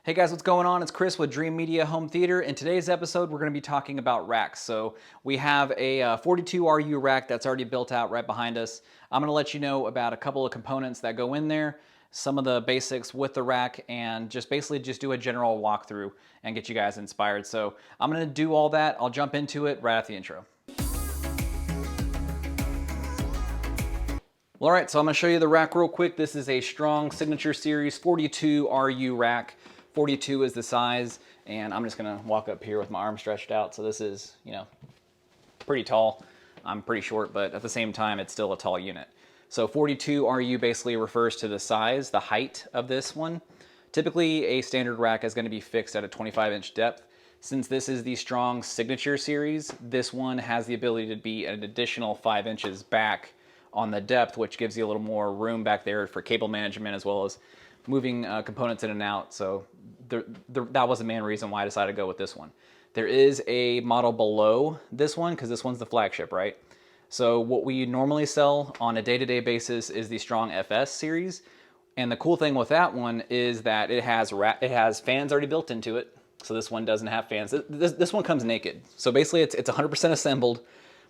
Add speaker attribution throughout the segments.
Speaker 1: Hey guys, what's going on? It's Chris with Dream Media Home Theater. In today's episode, we're going to be talking about racks. So we have a 42 RU rack that's already built out right behind us. I'm going to let you know about a couple of components that go in there, some of the basics with the rack, and just basically just do a general walkthrough and get you guys inspired. So I'm going to do all that. I'll jump into it right after the intro. Well, all right, so I'm going to show you the rack real quick. This is a Strong Signature Series 42 RU rack. 42 is the size, and I'm just gonna walk up here with my arm stretched out. So this is, pretty tall. I'm pretty short, but at the same time, it's still a tall unit. So 42 RU basically refers to the size, the height of this one. Typically, a standard rack is gonna be fixed at a 25-inch depth. Since this is the Strong Signature Series, this one has the ability to be an additional 5 inches back on the depth, which gives you a little more room back there for cable management as well as moving components in and out. So that was the main reason why I decided to go with this one. There is a model below this one because this one's the flagship, right? So what we normally sell on a day-to-day basis is the Strong FS series. And the cool thing with that one is that it has fans already built into it. So this one doesn't have fans. This one comes naked. So basically it's 100% assembled,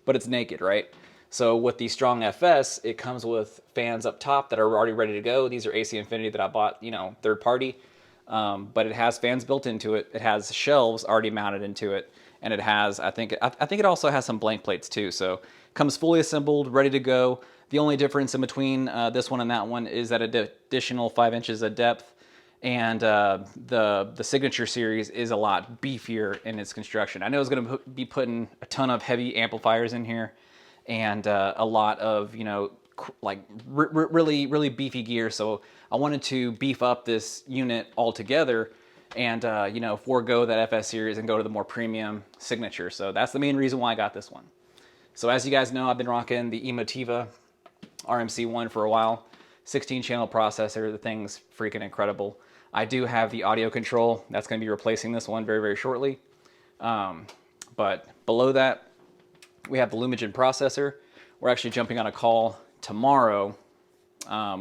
Speaker 1: but it's naked, right? So with the Strong FS, it comes with fans up top that are already ready to go. These are AC Infinity that I bought, third party. But it has fans built into it. It has shelves already mounted into it. And it has, I think it also has some blank plates too. So it comes fully assembled, ready to go. The only difference in between this one and that one is that additional 5 inches of depth. And the Signature Series is a lot beefier in its construction. I know it's going to be putting a ton of heavy amplifiers in here and a lot of, really beefy gear. So I wanted to beef up this unit altogether and, forego that FS series and go to the more premium Signature. So that's the main reason why I got this one. So as you guys know, I've been rocking the Emotiva RMC1 for a while. 16-channel processor, the thing's freaking incredible. I do have the audio control. That's going to be replacing this one very, very shortly. But below that, we have the Lumigen processor. We're actually jumping on a call tomorrow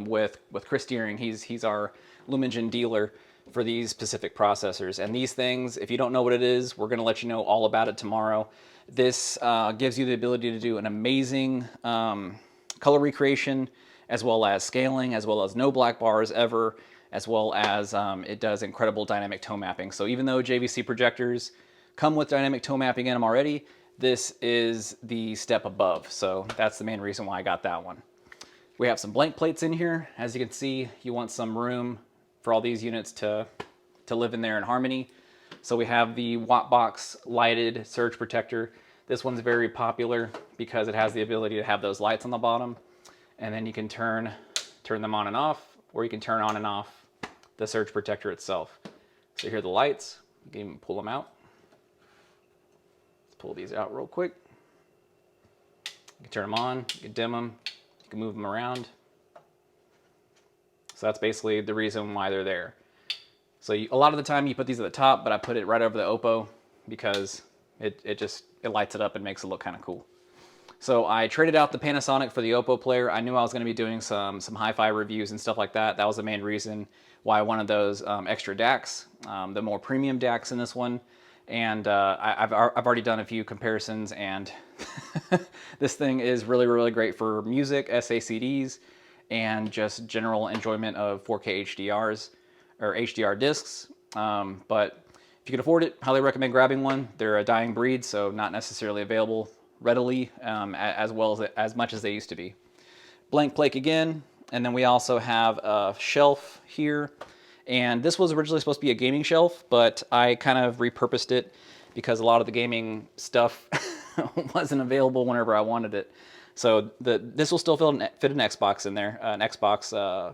Speaker 1: with Chris Deering. He's our Lumigen dealer for these specific processors. And these things, if you don't know what it is, we're going to let you know all about it tomorrow. This gives you the ability to do an amazing color recreation, as well as scaling, as well as no black bars ever, as well as it does incredible dynamic tone mapping. So even though JVC projectors come with dynamic tone mapping in them already, this is the step above. So that's the main reason why I got that one. We have some blank plates in here. As you can see, you want some room for all these units to live in there in harmony. So we have the Wattbox lighted surge protector. This one's very popular because it has the ability to have those lights on the bottom. And then you can turn them on and off, or you can turn on and off the surge protector itself. So here are the lights. You can even pull them out. Pull these out real quick. You can turn them on, you can dim them, you can move them around. So that's basically the reason why they're there. So a lot of the time you put these at the top, but I put it right over the Oppo because it lights it up and makes it look kind of cool. So I traded out the Panasonic for the Oppo Player. I knew I was going to be doing some hi-fi reviews and stuff like that. That was the main reason why I wanted those extra DACs, the more premium DACs in this one. And I've already done a few comparisons, and this thing is really, really great for music, SACDs, and just general enjoyment of 4K HDRs or HDR discs. But if you can afford it, highly recommend grabbing one. They're a dying breed, so not necessarily available readily as much as they used to be. Blank plate again, and then we also have a shelf here. And this was originally supposed to be a gaming shelf, but I kind of repurposed it because a lot of the gaming stuff wasn't available whenever I wanted it. So this will still fit an Xbox in there, an Xbox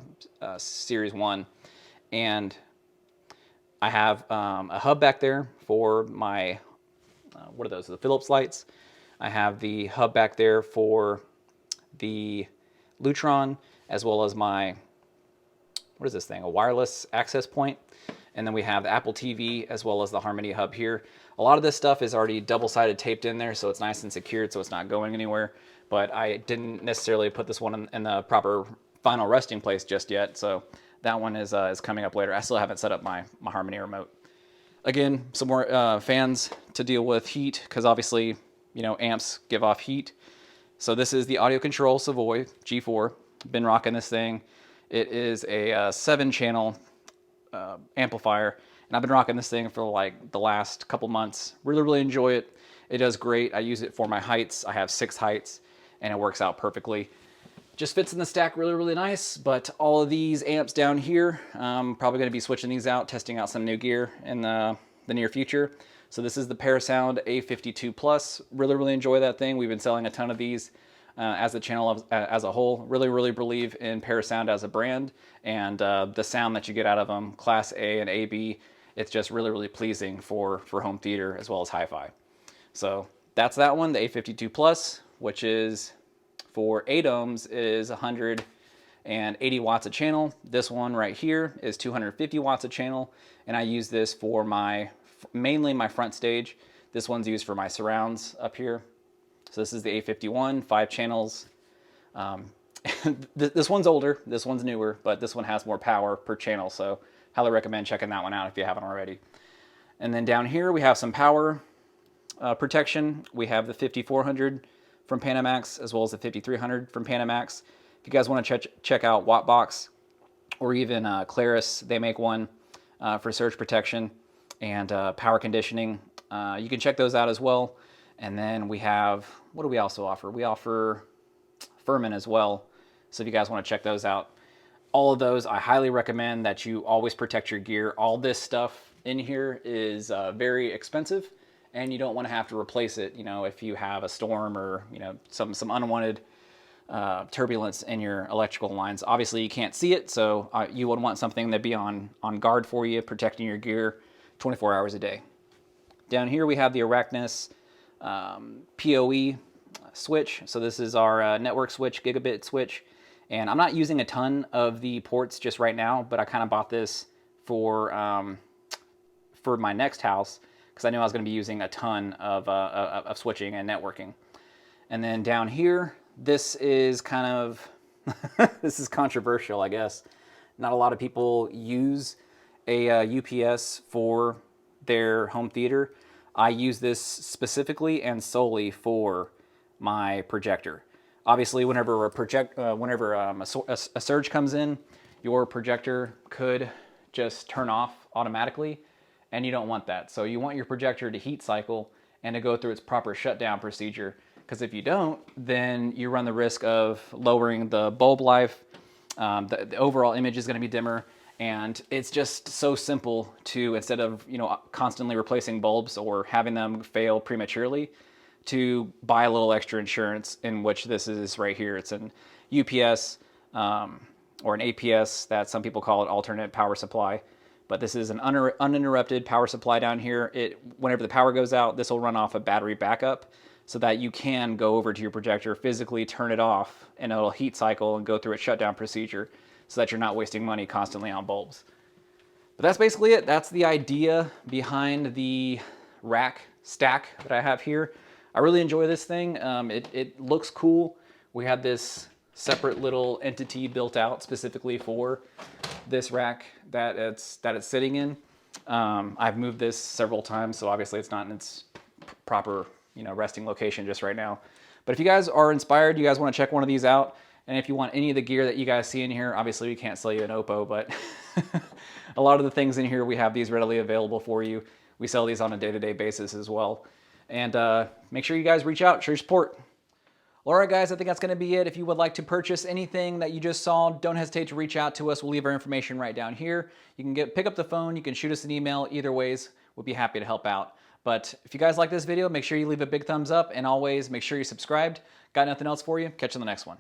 Speaker 1: Series 1. And I have a hub back there for my, what are those, the Philips lights. I have the hub back there for the Lutron, as well as my, what is this thing, a wireless access point. And then we have the Apple TV as well as the Harmony hub here. A lot of this stuff is already double-sided taped in there, so it's nice and secured, so it's not going anywhere. But I didn't necessarily put this one in the proper final resting place just yet, so That one is coming up later. I still haven't set up my Harmony remote. Again, some more fans to deal with heat, because obviously, you know, amps give off heat. So this is the Audio Control Savoy G4. Been rocking this thing. It is a 7-channel amplifier, and I've been rocking this thing for like the last couple months. Really enjoy it. It does great. I use it for my heights. I have 6 heights, and it works out perfectly. Just fits in the stack really nice. But all of these amps down here, probably going to be switching these out, testing out some new gear in the near future. So this is the Parasound A52 Plus. Really enjoy that thing. We've been selling a ton of these as the channel as a whole. Really believe in Parasound as a brand, and the sound that you get out of them, Class A and AB, it's just really pleasing for home theater as well as hi-fi. So that's that one, the A52 Plus, which is for 8 ohms is 180 watts a channel. This one right here is 250 watts a channel, and I use this for mainly my front stage. This one's used for my surrounds up here. So this is the A51, 5 channels. This one's older, this one's newer, but this one has more power per channel, so highly recommend checking that one out if you haven't already. And then down here we have some power protection. We have the 5400 from Panamax, as well as the 5300 from Panamax. If you guys want to check out Wattbox or even Claris, they make one for surge protection and power conditioning. You can check those out as well. And then we have, what do we also offer? We offer Furman as well. So if you guys want to check those out, all of those, I highly recommend that you always protect your gear. All this stuff in here is very expensive, and you don't want to have to replace it, you know, if you have a storm or, you know, some unwanted turbulence in your electrical lines. Obviously you can't see it, so you would want something to be on guard for you, protecting your gear 24 hours a day. Down here we have the Arachnus PoE switch. So this is our network switch, gigabit switch, and I'm not using a ton of the ports just right now, but I kind of bought this for my next house, because I knew I was going to be using a ton of switching and networking. And then down here, this is kind of this is controversial, I guess. Not a lot of people use a UPS for their home theater. I use this specifically and solely for my projector. Obviously, whenever a surge comes in, your projector could just turn off automatically, and you don't want that. So you want your projector to heat cycle and to go through its proper shutdown procedure, because if you don't, then you run the risk of lowering the bulb life. The overall image is going to be dimmer, and it's just so simple to, instead of, you know, constantly replacing bulbs or having them fail prematurely, to buy a little extra insurance, in which this is right here. It's an UPS or an APS, that some people call it alternate power supply. But this is an uninterrupted power supply down here. Whenever the power goes out, this will run off a battery backup, so that you can go over to your projector, physically turn it off, and it'll heat cycle and go through its shutdown procedure, so that you're not wasting money constantly on bulbs. But that's basically it. That's the idea behind the rack stack that I have here. I really enjoy this thing. It looks cool. We have this separate little entity built out specifically for this rack that it's sitting in. I've moved this several times, so obviously it's not in its proper, you know, resting location just right now. But if you guys are inspired, you guys want to check one of these out, and if you want any of the gear that you guys see in here, obviously we can't sell you an Oppo, but a lot of the things in here, we have these readily available for you. We sell these on a day-to-day basis as well. And make sure you guys reach out, show your support. All right, guys, I think that's going to be it. If you would like to purchase anything that you just saw, don't hesitate to reach out to us. We'll leave our information right down here. You can pick up the phone, you can shoot us an email. Either ways, we'll be happy to help out. But if you guys like this video, make sure you leave a big thumbs up, and always make sure you're subscribed. Got nothing else for you. Catch you in the next one.